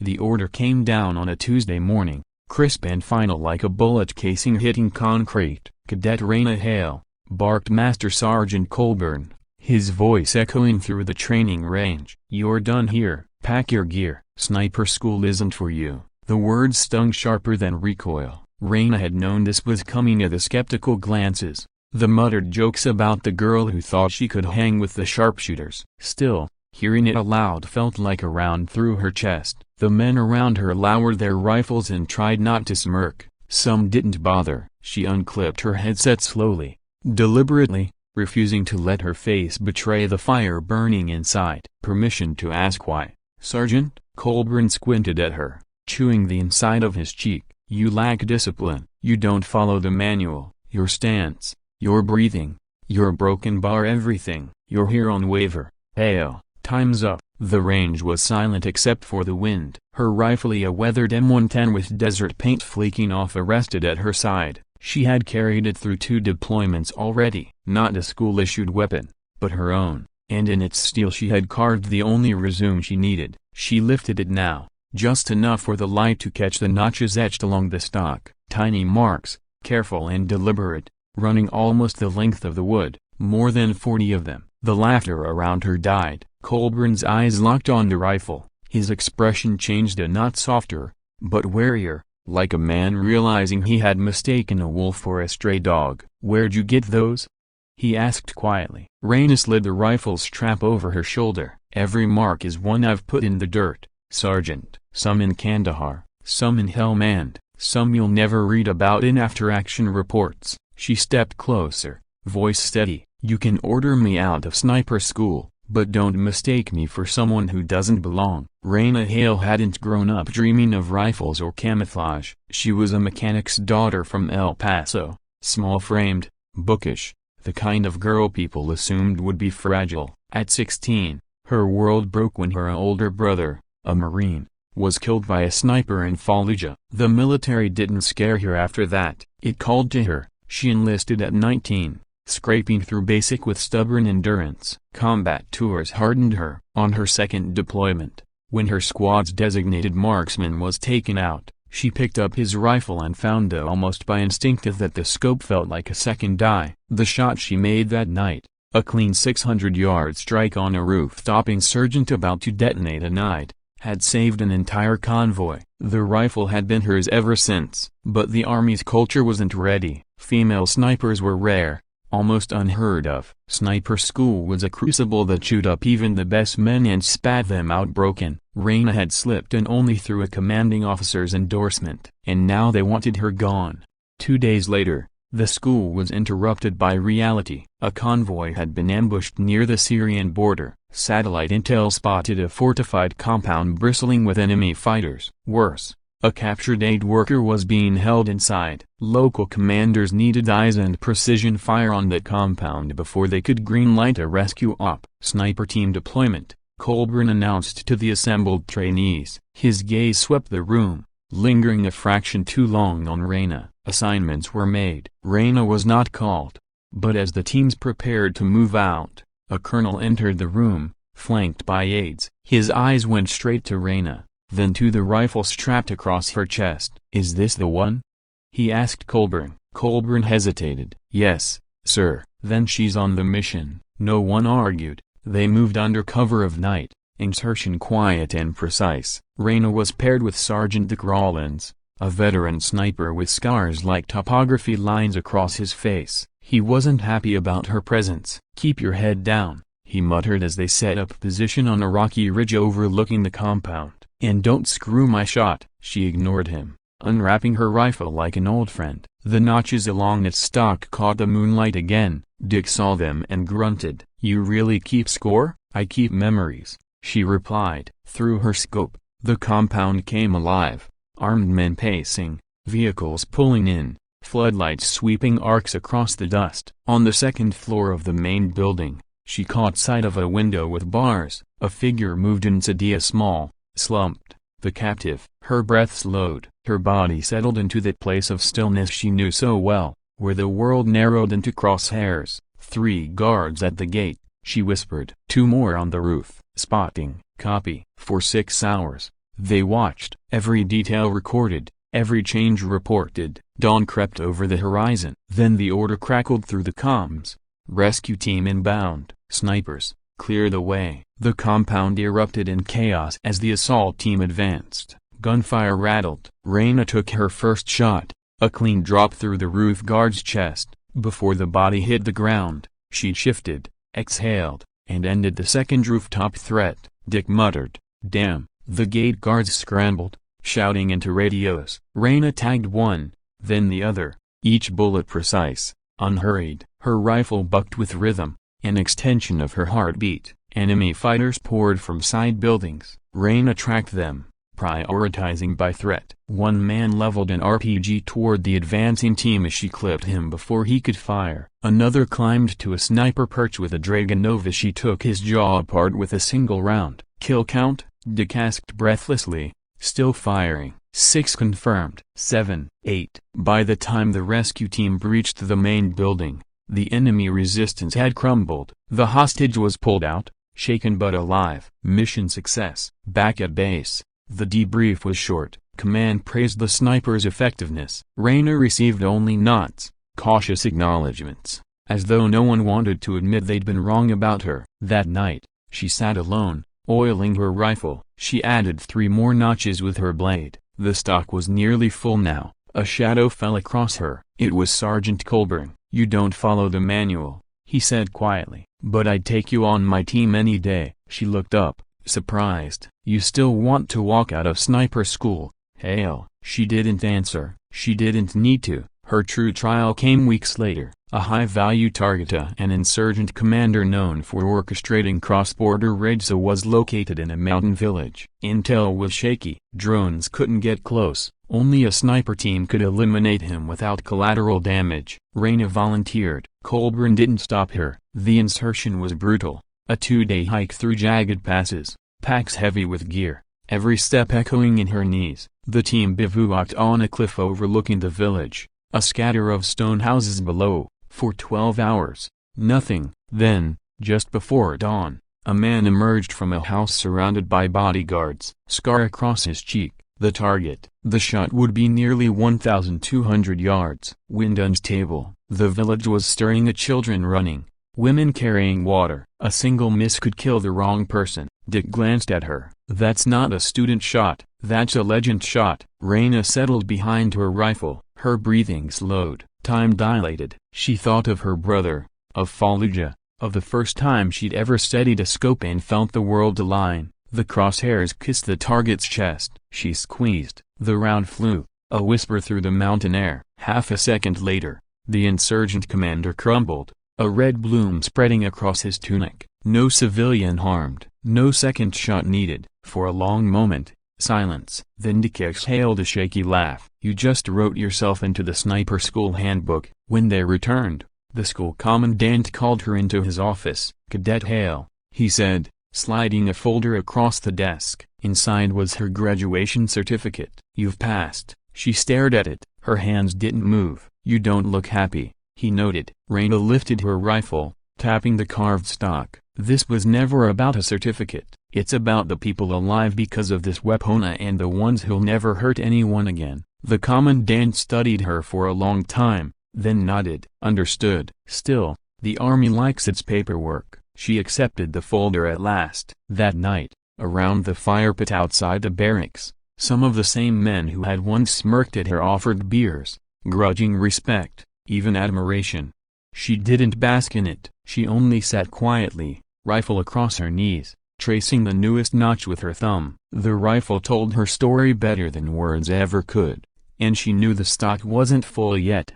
The order came down on a Tuesday morning, crisp and final like a bullet casing hitting concrete. "Cadet Raina Hale," barked Master Sergeant Colburn, his voice echoing through the training range. "You're done here. Pack your gear. Sniper school isn't for you." The words stung sharper than recoil. Raina had known this was coming at the skeptical glances, the muttered jokes about the girl who thought she could hang with the sharpshooters. Still, hearing it aloud felt like a round through her chest. The men around her lowered their rifles and tried not to smirk. Some didn't bother. She unclipped her headset slowly, deliberately, refusing to let her face betray the fire burning inside. "Permission to ask why, Sergeant?" Colburn squinted at her, chewing the inside of his cheek. "You lack discipline. You don't follow the manual. Your stance, your breathing, your broken bar, everything. You're here on waiver. Hale, time's up." The range was silent except for the wind. Her rifle, a weathered M110 with desert paint fleeking off, rested at her side. She had carried it through 2 deployments already. Not a school-issued weapon, but her own, and in its steel she had carved the only resume she needed. She lifted it now, just enough for the light to catch the notches etched along the stock. Tiny marks, careful and deliberate, running almost the length of the wood, more than 40 of them. The laughter around her died. Colburn's eyes locked on the rifle. His expression changed, a not softer, but warier, like a man realizing he had mistaken a wolf for a stray dog. "Where'd you get those?" he asked quietly. Raina slid the rifle strap over her shoulder. "Every mark is one I've put in the dirt, Sergeant. Some in Kandahar, some in Helmand, some you'll never read about in after-action reports." She stepped closer, voice steady. "You can order me out of sniper school, but don't mistake me for someone who doesn't belong." Raina Hale hadn't grown up dreaming of rifles or camouflage. She was a mechanic's daughter from El Paso, small-framed, bookish, the kind of girl people assumed would be fragile. At 16, her world broke when her older brother, a Marine, was killed by a sniper in Fallujah. The military didn't scare her after that. It called to her. She enlisted at 19. Scraping through basic with stubborn endurance. Combat tours hardened her. On her second deployment, when her squad's designated marksman was taken out, she picked up his rifle and found almost by instinct that the scope felt like a second eye. The shot she made that night, a clean 600-yard strike on a rooftop insurgent about to detonate a night, had saved an entire convoy. The rifle had been hers ever since. But the Army's culture wasn't ready. Female snipers were rare, almost unheard of. Sniper school was a crucible that chewed up even the best men and spat them out broken. Raina had slipped in only through a commanding officer's endorsement, and now they wanted her gone. 2 days later, the school was interrupted by reality. A convoy had been ambushed near the Syrian border. Satellite intel spotted a fortified compound bristling with enemy fighters. Worse, a captured aid worker was being held inside. Local commanders needed eyes and precision fire on that compound before they could greenlight a rescue op. "Sniper team deployment," Colburn announced to the assembled trainees. His gaze swept the room, lingering a fraction too long on Raina. Assignments were made. Raina was not called, but as the teams prepared to move out, a colonel entered the room, flanked by aides. His eyes went straight to Raina, then to the rifle strapped across her chest. "Is this the one?" he asked Colburn. Colburn hesitated. "Yes, sir." "Then she's on the mission." No one argued. They moved under cover of night, insertion quiet and precise. Raina was paired with Sergeant Dick Rawlins, a veteran sniper with scars like topography lines across his face. He wasn't happy about her presence. "Keep your head down," he muttered as they set up position on a rocky ridge overlooking the compound. "And don't screw my shot." She ignored him, unwrapping her rifle like an old friend. The notches along its stock caught the moonlight again. Dick saw them and grunted. "You really keep score?" "I keep memories," she replied. Through her scope, the compound came alive. Armed men pacing, vehicles pulling in, floodlights sweeping arcs across the dust. On the second floor of the main building, she caught sight of a window with bars. A figure moved inside a small, slumped, the captive. Her breath slowed. Her body settled into that place of stillness she knew so well, where the world narrowed into crosshairs. 3 guards at the gate, she whispered. 2 more on the roof. Spotting. Copy. For 6 hours, They watched, every detail recorded, every change reported. Dawn crept over the horizon. Then the order crackled through the comms. Rescue team inbound. Snipers, clear the way. The compound erupted in chaos as the assault team advanced. Gunfire rattled. Raina took her first shot, a clean drop through the roof guard's chest. Before the body hit the ground, she shifted, exhaled, and ended the second rooftop threat. Dick muttered, "Damn." The gate guards scrambled, shouting into radios. Raina tagged one, then the other, each bullet precise, unhurried. Her rifle bucked with rhythm, an extension of her heartbeat. Enemy fighters poured from side buildings. Raina tracked them, prioritizing by threat. One man leveled an RPG toward the advancing team as she clipped him before he could fire. Another climbed to a sniper perch with a Dragonova. She took his jaw apart with a single round. "Kill count?" Dick asked breathlessly, still firing. 6 confirmed. 7, 8. By the time the rescue team breached the main building, the enemy resistance had crumbled. The hostage was pulled out, shaken but alive. Mission success. Back at base, the debrief was short. Command praised the sniper's effectiveness. Raina received only nods, cautious acknowledgments, as though no one wanted to admit they'd been wrong about her. That night, she sat alone, oiling her rifle. She added 3 more notches with her blade. The stock was nearly full now. A shadow fell across her. It was Sergeant Colburn. "You don't follow the manual," he said quietly, "but I'd take you on my team any day." She looked up, surprised. "You still want to walk out of sniper school, Hale?" She didn't answer. She didn't need to. Her true trial came weeks later. A high-value target, an insurgent commander known for orchestrating cross-border raids, was located in a mountain village. Intel was shaky. Drones couldn't get close. Only a sniper team could eliminate him without collateral damage. Raina volunteered. Colburn didn't stop her. The insertion was brutal. A 2-day hike through jagged passes, packs heavy with gear, every step echoing in her knees. The team bivouacked on a cliff overlooking the village, a scatter of stone houses below. For 12 hours, nothing. Then, just before dawn, a man emerged from a house surrounded by bodyguards. Scar across his cheek, the target. The shot would be nearly 1,200 yards. Wind unstable. The village was stirring, children running, women carrying water. A single miss could kill the wrong person. Dick glanced at her. "That's not a student shot, that's a legend shot." Raina settled behind her rifle. Her breathing slowed. Time dilated. She thought of her brother, of Fallujah, of the first time she'd ever steadied a scope and felt the world align. The crosshairs kissed the target's chest. She squeezed. The round flew, a whisper through the mountain air. Half a second later, the insurgent commander crumbled, a red bloom spreading across his tunic. No civilian harmed, no second shot needed. For a long moment, silence. Then Dick exhaled a shaky laugh. "You just wrote yourself into the sniper school handbook." When they returned, the school commandant called her into his office. "Cadet Hale," he said, sliding a folder across the desk. Inside was her graduation certificate. "You've passed." She stared at it. Her hands didn't move. "You don't look happy," he noted. Raina lifted her rifle, tapping the carved stock. "This was never about a certificate. It's about the people alive because of this weapon and the ones who'll never hurt anyone again." The commandant studied her for a long time, then nodded. "Understood." "Still, the army likes its paperwork." She accepted the folder at last. That night, around the fire pit outside the barracks, some of the same men who had once smirked at her offered beers, grudging respect, even admiration. She didn't bask in it. She only sat quietly, rifle across her knees, tracing the newest notch with her thumb. The rifle told her story better than words ever could, and she knew the stock wasn't full yet.